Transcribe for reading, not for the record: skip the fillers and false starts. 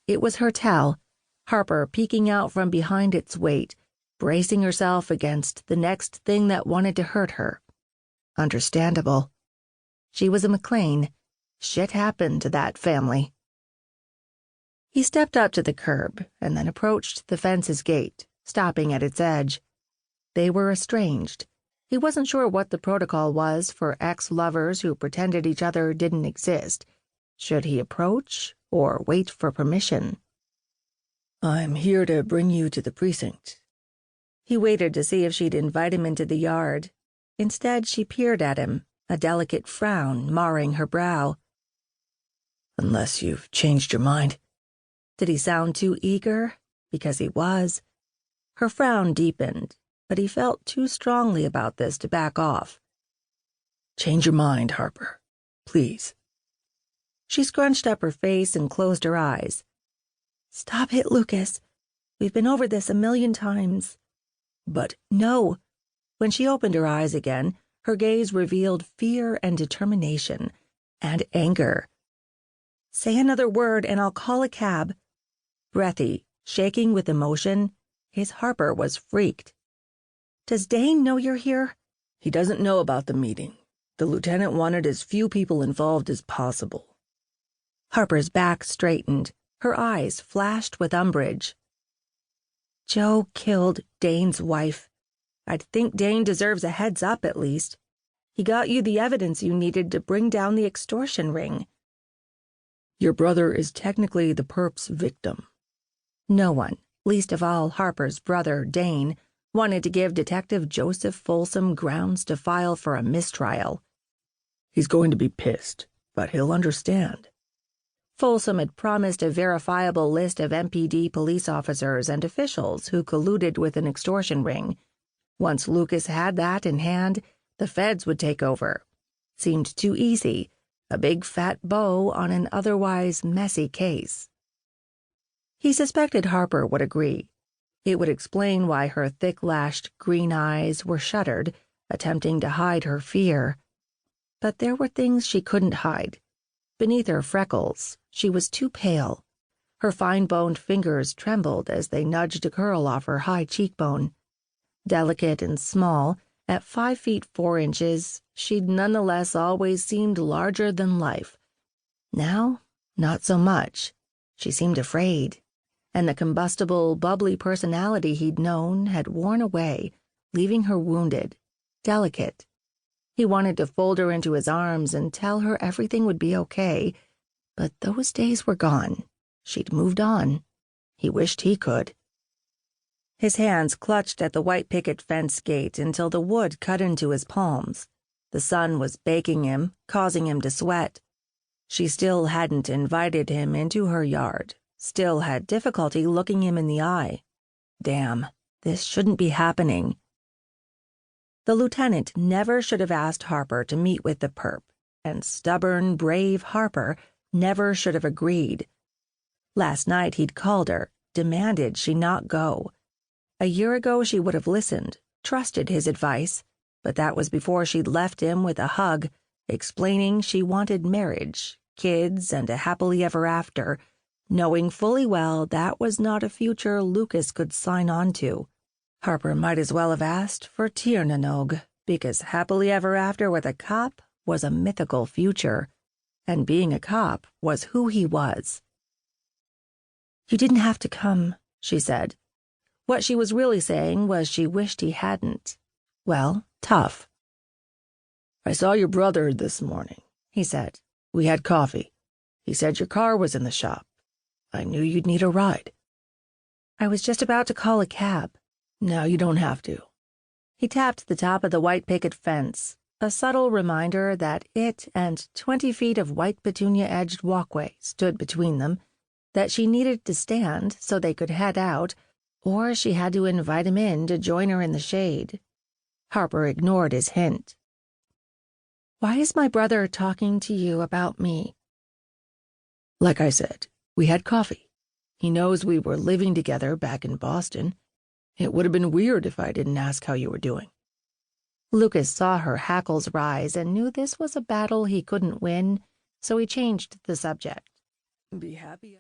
It was her towel, Harper peeking out from behind its weight, bracing herself against the next thing that wanted to hurt her. Understandable. She was a MacLain. Shit happened to that family. He stepped up to the curb and then approached the fence's gate, stopping at its edge. They were estranged. He wasn't sure what the protocol was for ex-lovers who pretended each other didn't exist. Should he approach or wait for permission? "I'm here to bring you to the precinct." He waited to see if she'd invite him into the yard. Instead, she peered at him, a delicate frown marring her brow. "Unless you've changed your mind." Did he sound too eager? Because he was. Her frown deepened, but he felt too strongly about this to back off. "Change your mind, Harper. Please." She scrunched up her face and closed her eyes. "Stop it, Lucas. We've been over this a million times." "But no." When she opened her eyes again, her gaze revealed fear and determination, and anger. "Say another word and I'll call a cab." Breathy, shaking with emotion, his Harper was freaked. "Does Dane know you're here?" "He doesn't know about the meeting. The lieutenant wanted as few people involved as possible." Harper's back straightened. Her eyes flashed with umbrage. "Joe killed Dane's wife. I'd think Dane deserves a heads up at least. He got you the evidence you needed to bring down the extortion ring." "Your brother is technically the perp's victim." No one, least of all Harper's brother, Dane, wanted to give Detective Joseph Folsom grounds to file for a mistrial. "He's going to be pissed, but he'll understand." Folsom had promised a verifiable list of MPD police officers and officials who colluded with an extortion ring. Once Lucas had that in hand, the feds would take over. Seemed too easy, a big fat bow on an otherwise messy case. He suspected Harper would agree. It would explain why her thick-lashed green eyes were shuttered, attempting to hide her fear. But there were things she couldn't hide. Beneath her freckles, she was too pale. Her fine-boned fingers trembled as they nudged a curl off her high cheekbone. Delicate and small, at 5 feet 4 inches, she'd nonetheless always seemed larger than life. Now, not so much. She seemed afraid, and the combustible, bubbly personality he'd known had worn away, leaving her wounded, delicate. He wanted to fold her into his arms and tell her everything would be okay, but those days were gone. She'd moved on. He wished he could. His hands clutched at the white picket fence gate until the wood cut into his palms. The sun was baking him, causing him to sweat. She still hadn't invited him into her yard, still had difficulty looking him in the eye. Damn, this shouldn't be happening. The lieutenant never should have asked Harper to meet with the perp, and stubborn, brave Harper never should have agreed. Last night he'd called her, demanded she not go. A year ago she would have listened, trusted his advice, but that was before she'd left him with a hug, explaining she wanted marriage, kids, and a happily ever after, knowing fully well that was not a future Lucas could sign on to. Harper might as well have asked for Tirnanog, because happily ever after with a cop was a mythical future, and being a cop was who he was. "You didn't have to come," she said. What she was really saying was she wished he hadn't. Well, tough. "I saw your brother this morning," he said. "We had coffee. He said your car was in the shop. I knew you'd need a ride." "I was just about to call a cab." "Now you don't have to." He tapped the top of the white picket fence, a subtle reminder that it and 20 feet of white petunia-edged walkway stood between them, that she needed to stand so they could head out, or she had to invite him in to join her in the shade. Harper ignored his hint. "Why is my brother talking to you about me?" "Like I said, we had coffee. He knows we were living together back in Boston. It would have been weird if I didn't ask how you were doing." Lucas saw her hackles rise and knew this was a battle he couldn't win, so he changed the subject. "Be happy."